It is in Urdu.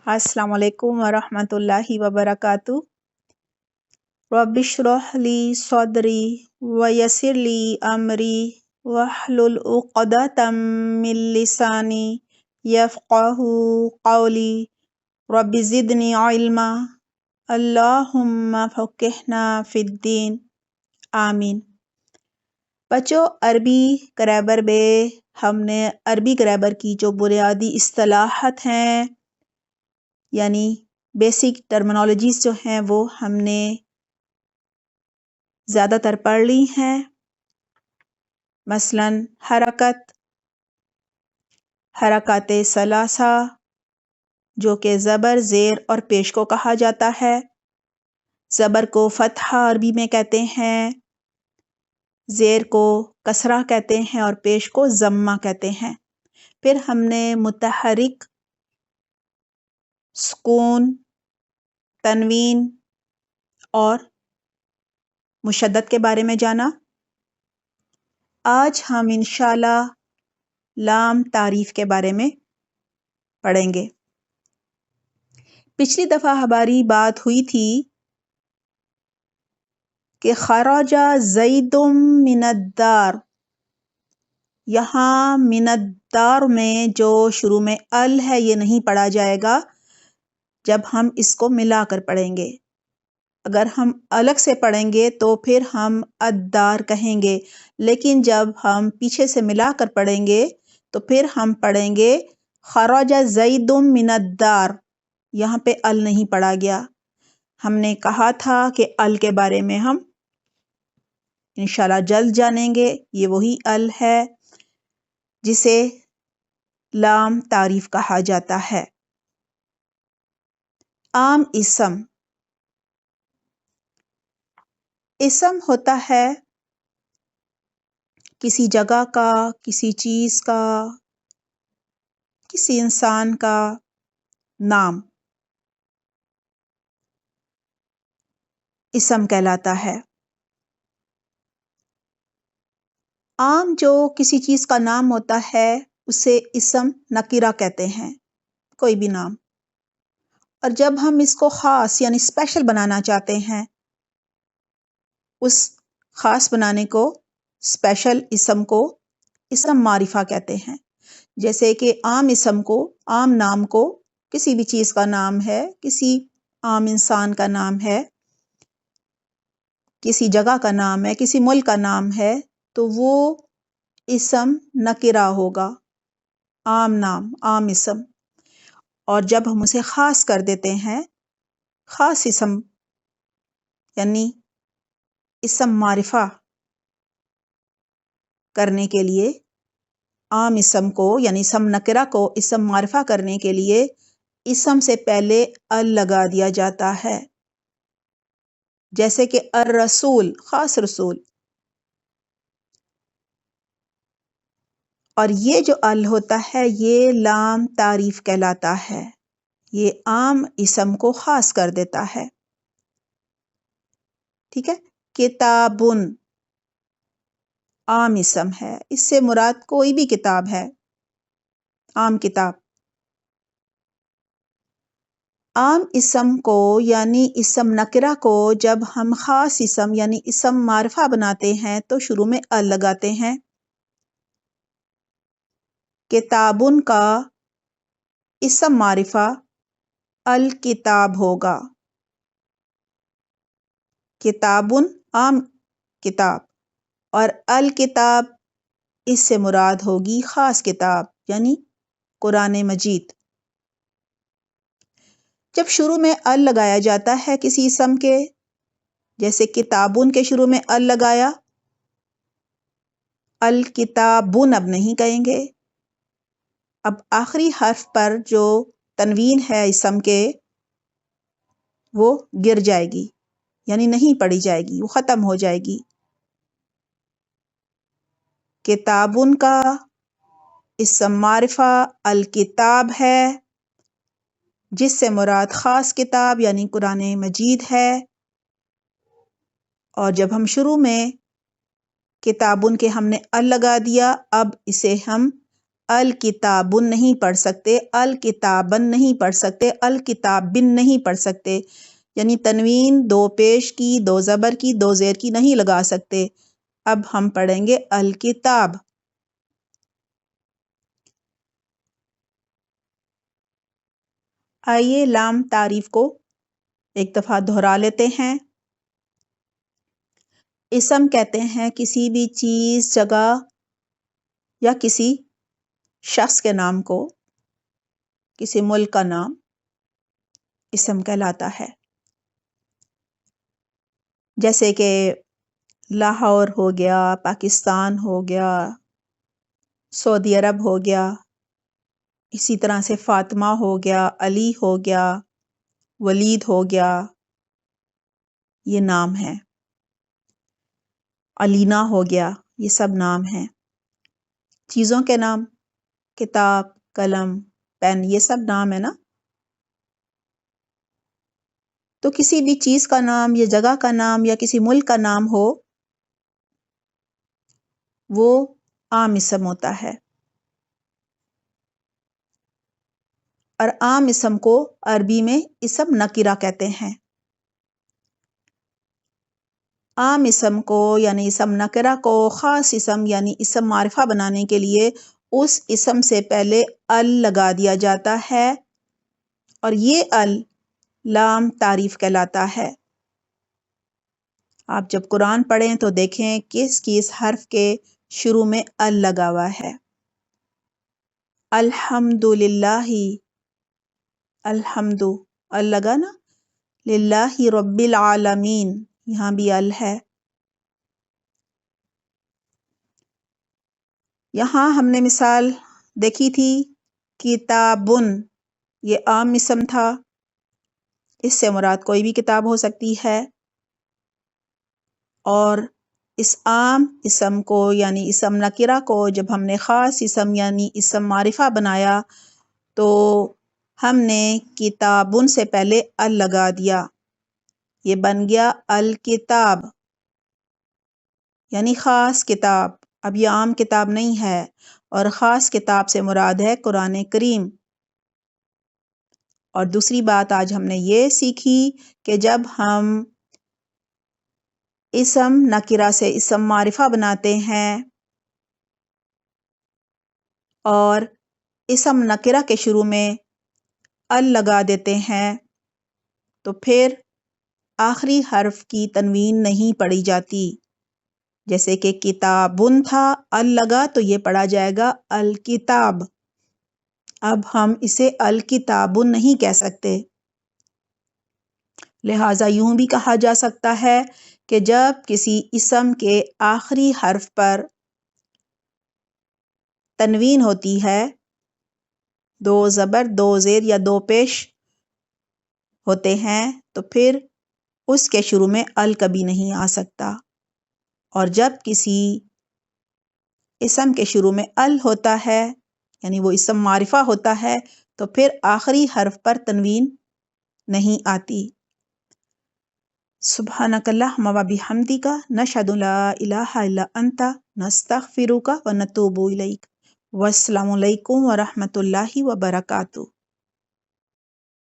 السلام علیکم ورحمۃ اللہ وبرکاتہ۔ رب اشرح لی صدری ویسر لی امری واحلل عقدۃ من لسانی یفقہوا قولی رب زدنی علما اللہم فقہنا فی الدین آمین۔ بچوں، عربی گرامر میں ہم نے عربی گرامر کی جو بنیادی اصطلاحات ہیں یعنی بیسک ٹرمنالوجیز جو ہیں وہ ہم نے زیادہ تر پڑھ لی ہیں۔ مثلاً حرکات ثلاثہ جو کہ زبر، زیر اور پیش کو کہا جاتا ہے۔ زبر کو فتحہ عربی میں کہتے ہیں، زیر کو کسرہ کہتے ہیں اور پیش کو ضمہ کہتے ہیں۔ پھر ہم نے متحرک، سکون، تنوین اور مشدد کے بارے میں جانا۔ آج ہم انشاءاللہ لام تعریف کے بارے میں پڑھیں گے۔ پچھلی دفعہ ہماری بات ہوئی تھی کہ خرج زید من الدار، یہاں من الدار میں جو شروع میں ال ہے یہ نہیں پڑھا جائے گا جب ہم اس کو ملا کر پڑھیں گے۔ اگر ہم الگ سے پڑھیں گے تو پھر ہم الدار کہیں گے، لیکن جب ہم پیچھے سے ملا کر پڑھیں گے تو پھر ہم پڑھیں گے خرج زید من الدار، یہاں پہ ال نہیں پڑھا گیا۔ ہم نے کہا تھا کہ ال کے بارے میں ہم انشاءاللہ جلد جانیں گے۔ یہ وہی ال ہے جسے لام تعریف کہا جاتا ہے۔ عام اسم ہوتا ہے کسی جگہ کا، کسی چیز کا، کسی انسان کا نام اسم کہلاتا ہے۔ عام جو کسی چیز کا نام ہوتا ہے اسے اسم نکرہ کہتے ہیں، کوئی بھی نام۔ اور جب ہم اس کو خاص یعنی اسپیشل بنانا چاہتے ہیں، اس خاص بنانے کو، اسپیشل اسم کو اسم معرفہ کہتے ہیں۔ جیسے کہ عام اسم کو، عام نام کو، کسی بھی چیز کا نام ہے، کسی عام انسان کا نام ہے، کسی جگہ کا نام ہے، کسی ملک کا نام ہے تو وہ اسم نکرہ ہوگا، عام نام، عام اسم۔ اور جب ہم اسے خاص کر دیتے ہیں، خاص اسم یعنی اسم معرفہ کرنے کے لیے، عام اسم کو یعنی اسم نکرہ کو اسم معرفہ کرنے کے لیے اسم سے پہلے ال لگا دیا جاتا ہے۔ جیسے کہ الرسول، خاص رسول۔ اور یہ جو ال ہوتا ہے یہ لام تعریف کہلاتا ہے، یہ عام اسم کو خاص کر دیتا ہے۔ ٹھیک ہے؟ کتابن عام اسم ہے، اس سے مراد کوئی بھی کتاب ہے، عام کتاب۔ عام اسم کو یعنی اسم نکرہ کو جب ہم خاص اسم یعنی اسم معرفہ بناتے ہیں تو شروع میں ال لگاتے ہیں۔ کتابن کا اسم معرفہ الکتاب ہوگا۔ کتابن عام کتاب اور الکتاب اس سے مراد ہوگی خاص کتاب یعنی قرآن مجید۔ جب شروع میں ال لگایا جاتا ہے کسی اسم کے، جیسے کتابن کے شروع میں ال لگایا، الکتابن اب نہیں کہیں گے، اب آخری حرف پر جو تنوین ہے اسم کے وہ گر جائے گی، یعنی نہیں پڑھی جائے گی، وہ ختم ہو جائے گی۔ کتابن کا اسم معرفہ الکتاب ہے، جس سے مراد خاص کتاب یعنی قرآن مجید ہے۔ اور جب ہم شروع میں کتابن کے ہم نے ال لگا دیا، اب اسے ہم الکتابن نہیں پڑھ سکتے، الکتابن نہیں پڑھ سکتے، الکتابن نہیں پڑھ سکتے، یعنی تنوین دو پیش کی، دو زبر کی، دو زیر کی نہیں لگا سکتے۔ اب ہم پڑھیں گے الکتاب۔ آئیے لام تعریف کو ایک دفعہ دہرا لیتے ہیں۔ اسم کہتے ہیں کسی بھی چیز، جگہ یا کسی شخص کے نام کو، کسی ملک کا نام اسم کہلاتا ہے۔ جیسے کہ لاہور ہو گیا، پاکستان ہو گیا، سعودی عرب ہو گیا، اسی طرح سے فاطمہ ہو گیا، علی ہو گیا، ولید ہو گیا، یہ نام ہیں۔ علینا ہو گیا، یہ سب نام ہیں۔ چیزوں کے نام، کتاب، قلم، پین، یہ سب نام ہے نا۔ تو کسی بھی چیز کا نام یا جگہ کا نام یا کسی ملک کا نام ہو، وہ عام اسم ہوتا ہے۔ اور عام اسم کو عربی میں اسم نکرہ کہتے ہیں۔ عام اسم کو یعنی اسم نکرہ کو خاص اسم یعنی اسم معرفہ بنانے کے لیے اس اسم سے پہلے ال لگا دیا جاتا ہے، اور یہ ال لام تعریف کہلاتا ہے۔ آپ جب قرآن پڑھیں تو دیکھیں کس کس حرف کے شروع میں ال لگا ہوا ہے۔ الحمدللہ، الحمد ال لگا نا، للہ رب العالمین، یہاں بھی ال ہے۔ یہاں ہم نے مثال دیکھی تھی کتابن، یہ عام اسم تھا، اس سے مراد کوئی بھی کتاب ہو سکتی ہے۔ اور اس عام اسم کو یعنی اسم نکرہ کو جب ہم نے خاص اسم یعنی اسم معرفہ بنایا تو ہم نے کتابن سے پہلے ال لگا دیا، یہ بن گیا الکتاب، یعنی خاص کتاب۔ اب یہ عام کتاب نہیں ہے، اور خاص کتاب سے مراد ہے قرآن کریم۔ اور دوسری بات آج ہم نے یہ سیکھی کہ جب ہم اسم نکرہ سے اسم معرفہ بناتے ہیں اور اسم نکرہ کے شروع میں ال لگا دیتے ہیں تو پھر آخری حرف کی تنوین نہیں پڑھی جاتی۔ جیسے کہ کتابن تھا، ال لگا تو یہ پڑھا جائے گا الکتاب۔ اب ہم اسے الکتابن نہیں کہہ سکتے، لہٰذا یوں بھی کہا جا سکتا ہے کہ جب کسی اسم کے آخری حرف پر تنوین ہوتی ہے، دو زبر، دو زیر یا دو پیش ہوتے ہیں، تو پھر اس کے شروع میں ال کبھی نہیں آ سکتا۔ اور جب کسی اسم کے شروع میں ال ہوتا ہے یعنی وہ اسم معرفہ ہوتا ہے تو پھر آخری حرف پر تنوین نہیں آتی۔ سبحانک اللہم و بحمدک، نشہد لا الہ الا انت، نستغفرک و نتوب الیک۔ والسلام علیکم ورحمۃ اللہ وبرکاتہ۔